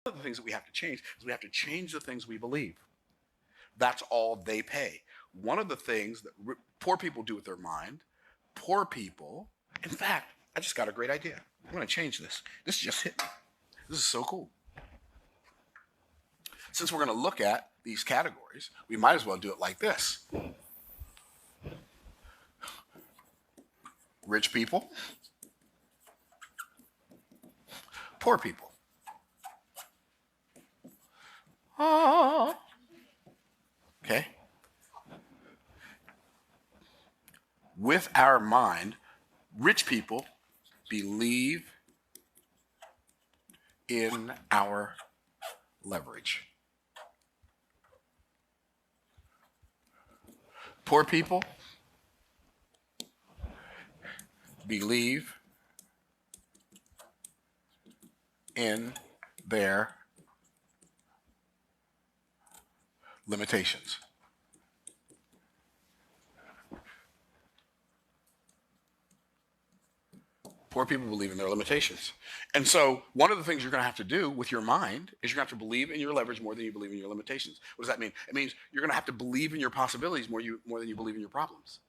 of the things that we have to change is we have to change the things we believe. That's all they pay. One of the things that poor people do with their mind, poor people, in fact, I just got a great idea. I'm going to change this. This just hit me. This is so cool. Since we're going to look at these categories, we might as well do it like this. Rich people, poor people. Okay. With our mind, rich people believe in our leverage. Poor people believe in their limitations. Poor people believe in their limitations. And so one of the things you're going to have to do with your mind is you're going to have to believe in your leverage more than you believe in your limitations. What does that mean? It means you're going to have to believe in your possibilities more than you believe in your problems.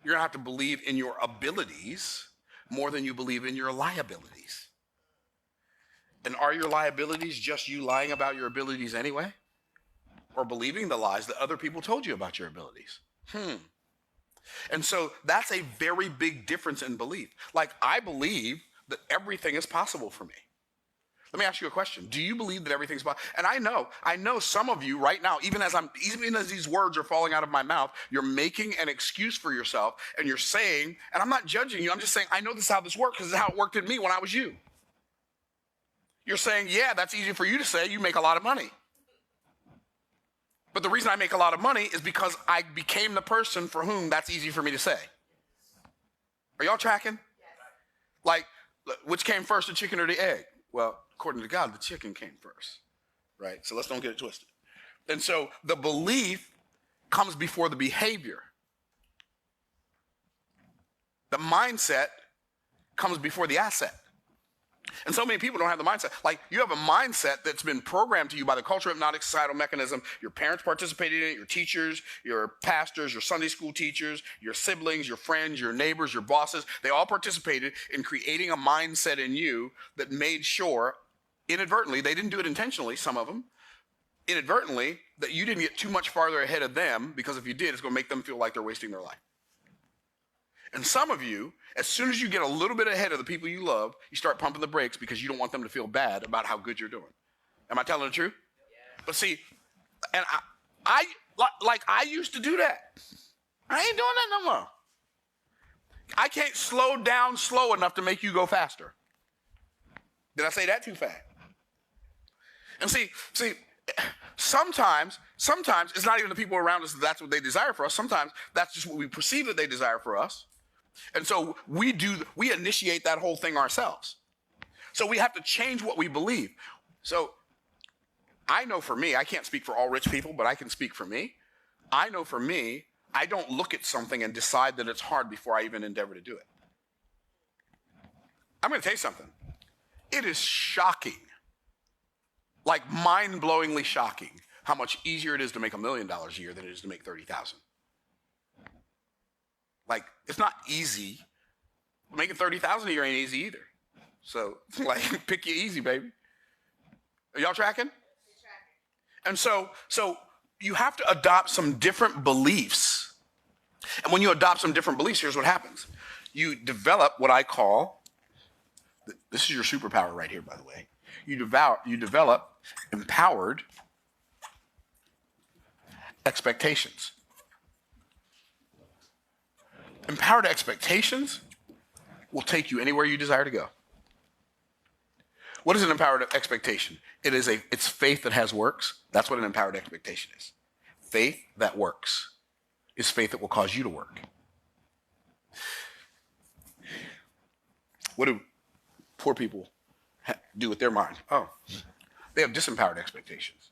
You're going to have to believe in your abilities more than you believe in your liabilities. And are your liabilities just you lying about your abilities anyway? Or believing the lies that other people told you about your abilities? And so that's a very big difference in belief. Like, I believe that everything is possible for me. Let me ask you a question. Do you believe that everything's possible? And I know some of you right now, even as these words are falling out of my mouth, you're making an excuse for yourself, and you're saying, and I'm not judging you, I'm just saying, I know this is how this works because this is how it worked in me when I was you. You're saying, yeah, that's easy for you to say, you make a lot of money. But the reason I make a lot of money is because I became the person for whom that's easy for me to say. Are y'all tracking? Yes. Like, which came first, the chicken or the egg? Well, according to God, the chicken came first, right? So let's don't get it twisted. And so the belief comes before the behavior. The mindset comes before the asset. And so many people don't have the mindset. Like, you have a mindset that's been programmed to you by the cultural hypnotic societal mechanism. Your parents participated in it, your teachers, your pastors, your Sunday school teachers, your siblings, your friends, your neighbors, your bosses. They all participated in creating a mindset in you that made sure, inadvertently, they didn't do it intentionally, some of them, inadvertently, that you didn't get too much farther ahead of them, because if you did, it's going to make them feel like they're wasting their life. And some of you, as soon as you get a little bit ahead of the people you love, you start pumping the brakes because you don't want them to feel bad about how good you're doing. Am I telling the truth? Yeah. But see, and I used to do that. I ain't doing that no more. I can't slow down slow enough to make you go faster. Did I say that too fast? And see, sometimes it's not even the people around us that's what they desire for us. Sometimes that's just what we perceive that they desire for us. And so we initiate that whole thing ourselves. So we have to change what we believe. So I know for me, I can't speak for all rich people, but I can speak for me. I know for me, I don't look at something and decide that it's hard before I even endeavor to do it. I'm going to tell you something. It is shocking, like mind-blowingly shocking, how much easier it is to make $1 million a year than it is to make $30,000. Like, it's not easy. Making $30,000 a year ain't easy either. So, like, pick your easy, baby. Are y'all tracking? And so you have to adopt some different beliefs. And when you adopt some different beliefs, here's what happens. You develop what I call, this is your superpower right here, by the way. You develop empowered expectations. Empowered expectations will take you anywhere you desire to go. What is an empowered expectation? It's faith that has works. That's what an empowered expectation is. Faith that works is faith that will cause you to work. What do poor people do with their mind? Oh, they have disempowered expectations.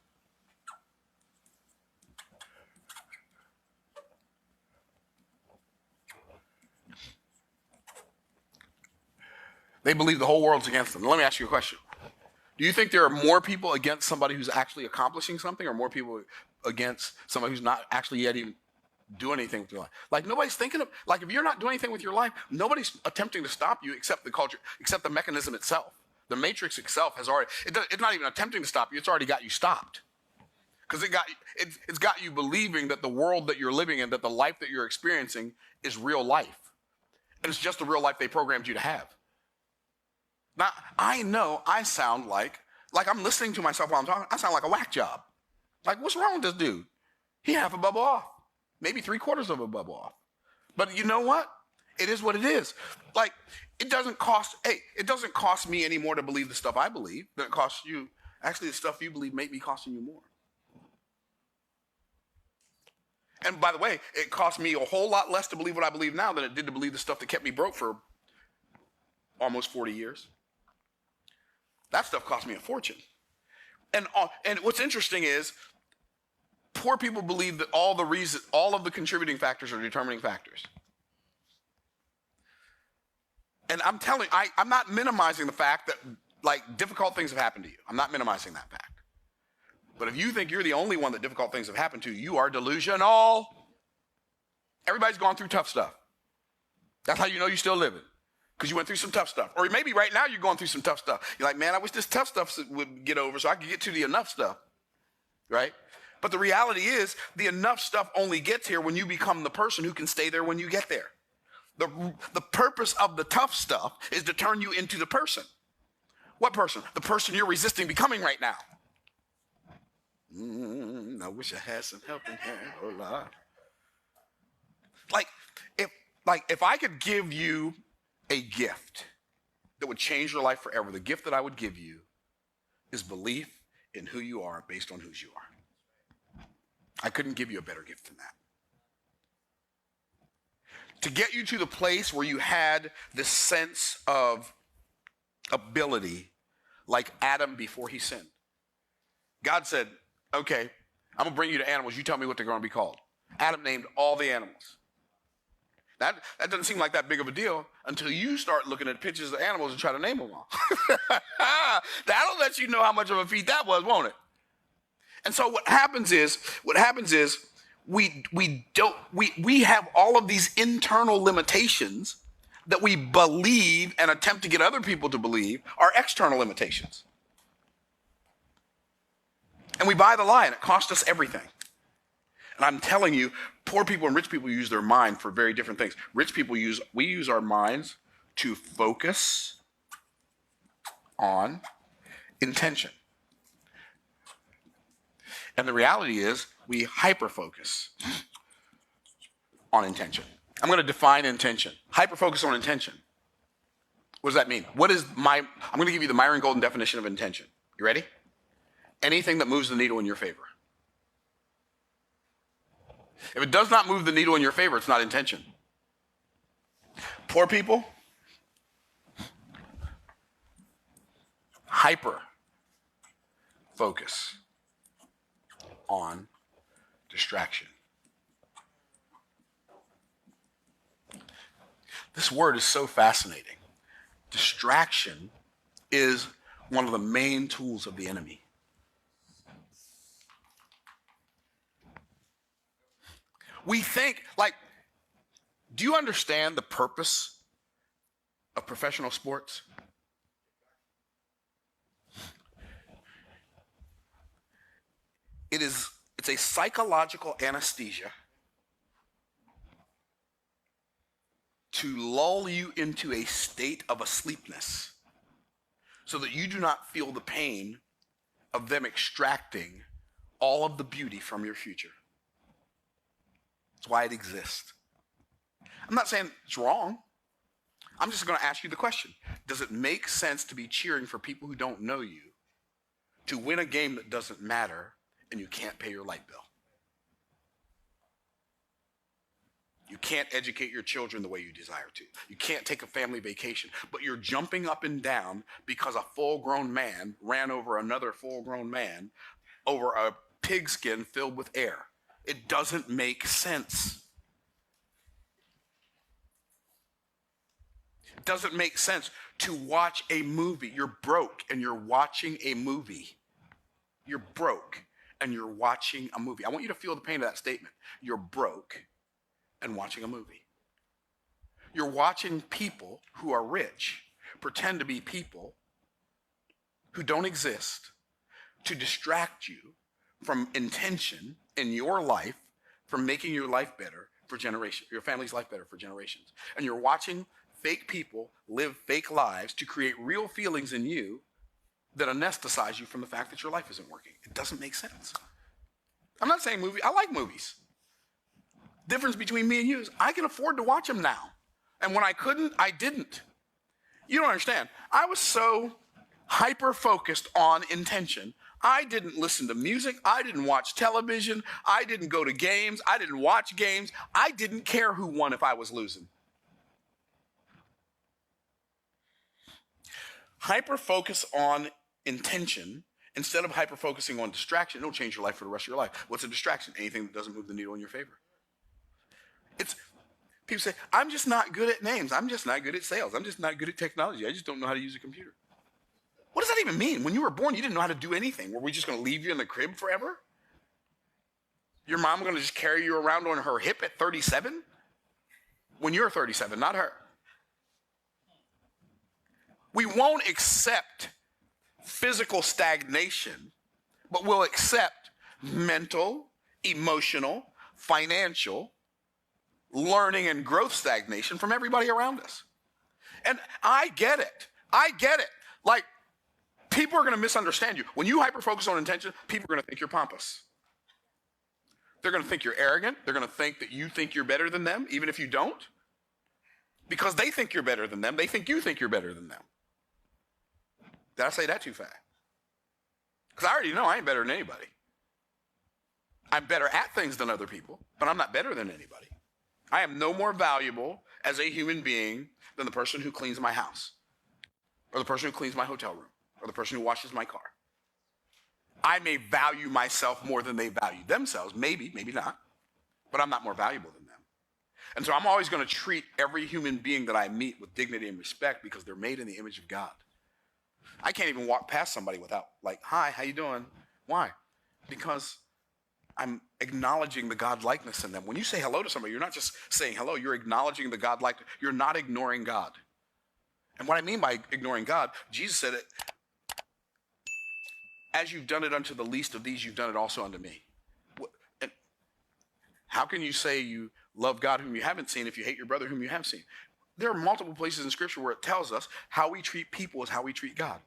They believe the whole world's against them. Let me ask you a question. Do you think there are more people against somebody who's actually accomplishing something, or more people against somebody who's not actually yet even doing anything with your life? Like, nobody's thinking of, like, if you're not doing anything with your life, nobody's attempting to stop you except the culture, except the mechanism itself. The matrix itself has already, it's not even attempting to stop you, it's already got you stopped. Because it's got you believing that the world that you're living in, that the life that you're experiencing is real life. And it's just the real life they programmed you to have. Now, I know I sound like I'm listening to myself while I'm talking, I sound like a whack job. Like, what's wrong with this dude? He half a bubble off. Maybe 3/4 of a bubble off. But you know what? It is what it is. Like, it doesn't cost me any more to believe the stuff I believe than it costs you. Actually, the stuff you believe may be costing you more. And by the way, it cost me a whole lot less to believe what I believe now than it did to believe the stuff that kept me broke for almost 40 years. That stuff cost me a fortune. And what's interesting is, poor people believe that all of the contributing factors are determining factors. And I'm telling you, I'm not minimizing the fact that, like, difficult things have happened to you. I'm not minimizing that fact. But if you think you're the only one that difficult things have happened to, you are delusional. Everybody's gone through tough stuff. That's how you know you're still living, because you went through some tough stuff. Or maybe right now you're going through some tough stuff. You're like, man, I wish this tough stuff would get over so I could get to the enough stuff, right? But the reality is, the enough stuff only gets here when you become the person who can stay there when you get there. The purpose of the tough stuff is to turn you into the person. What person? The person you're resisting becoming right now. I wish I had some helping hand. Oh, Lord. If I could give you a gift that would change your life forever, the gift that I would give you is belief in who you are based on whose you are. I couldn't give you a better gift than that. To get you to the place where you had this sense of ability, like Adam before he sinned. God said, okay, I'm going to bring you to animals. You tell me what they're going to be called. Adam named all the animals. That doesn't seem like that big of a deal until you start looking at pictures of animals and try to name them all. That'll let you know how much of a feat that was, won't it? And so what happens is we have all of these internal limitations that we believe and attempt to get other people to believe are external limitations. And we buy the lie, and it costs us everything. And I'm telling you, poor people and rich people use their mind for very different things. Rich people we use our minds to focus on intention. And the reality is, we hyper-focus on intention. I'm going to define intention. Hyper-focus on intention. What does that mean? I'm going to give you the Myron Golden definition of intention. You ready? Anything that moves the needle in your favor. If it does not move the needle in your favor, it's not intention. Poor people, hyper-focus on distraction. This word is so fascinating. Distraction is one of the main tools of the enemy. We think, do you understand the purpose of professional sports? It's a psychological anesthesia to lull you into a state of asleepness so that you do not feel the pain of them extracting all of the beauty from your future. That's why it exists. I'm not saying it's wrong. I'm just going to ask you the question. Does it make sense to be cheering for people who don't know you to win a game that doesn't matter and you can't pay your light bill? You can't educate your children the way you desire to. You can't take a family vacation, but you're jumping up and down because a full-grown man ran over another full-grown man over a pigskin filled with air. It doesn't make sense. Doesn't make sense to watch a movie. You're broke and you're watching a movie. You're broke and you're watching a movie. I want you to feel the pain of that statement. You're broke and watching a movie. You're watching people who are rich pretend to be people who don't exist to distract you from intention in your life, from making your life better for generations, your family's life better for generations. And you're watching fake people live fake lives to create real feelings in you that anesthetize you from the fact that your life isn't working. It doesn't make sense. I'm not saying movie. I like movies. Difference between me and you is I can afford to watch them now. And when I couldn't, I didn't. You don't understand. I was so hyper-focused on intention. I didn't listen to music. I didn't watch television. I didn't go to games. I didn't watch games. I didn't care who won if I was losing. Hyper-focus on intention instead of hyper-focusing on distraction. It'll change your life for the rest of your life. What's a distraction? Anything that doesn't move the needle in your favor. People say, I'm just not good at names. I'm just not good at sales. I'm just not good at technology. I just don't know how to use a computer. What does that even mean? When you were born, you didn't know how to do anything. Were we just going to leave you in the crib forever? Your mom going to just carry you around on her hip at 37? When you're 37, not her. We won't accept physical stagnation, but we'll accept mental, emotional, financial, learning and growth stagnation from everybody around us. And I get it. I get it. Like, people are going to misunderstand you. When you hyper-focus on intention, people are going to think you're pompous. They're going to think you're arrogant. They're going to think that you think you're better than them, even if you don't. Because they think you're better than them. They think you think you're better than them. Did I say that too fast? Because I already know I ain't better than anybody. I'm better at things than other people, but I'm not better than anybody. I am no more valuable as a human being than the person who cleans my house, or the person who cleans my hotel room, or the person who washes my car. I may value myself more than they value themselves, maybe, maybe not, but I'm not more valuable than them. And so I'm always going to treat every human being that I meet with dignity and respect because they're made in the image of God. I can't even walk past somebody without like, hi, how you doing? Why? Because I'm acknowledging the God-likeness in them. When you say hello to somebody, you're not just saying hello, you're acknowledging the God-likeness. You're not ignoring God. And what I mean by ignoring God, Jesus said it, as you've done it unto the least of these, you've done it also unto me. And how can you say you love God whom you haven't seen if you hate your brother whom you have seen? There are multiple places in Scripture where it tells us how we treat people is how we treat God.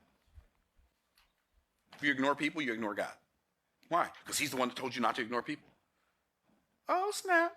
If you ignore people, you ignore God. Why? Because he's the one that told you not to ignore people. Oh, snap.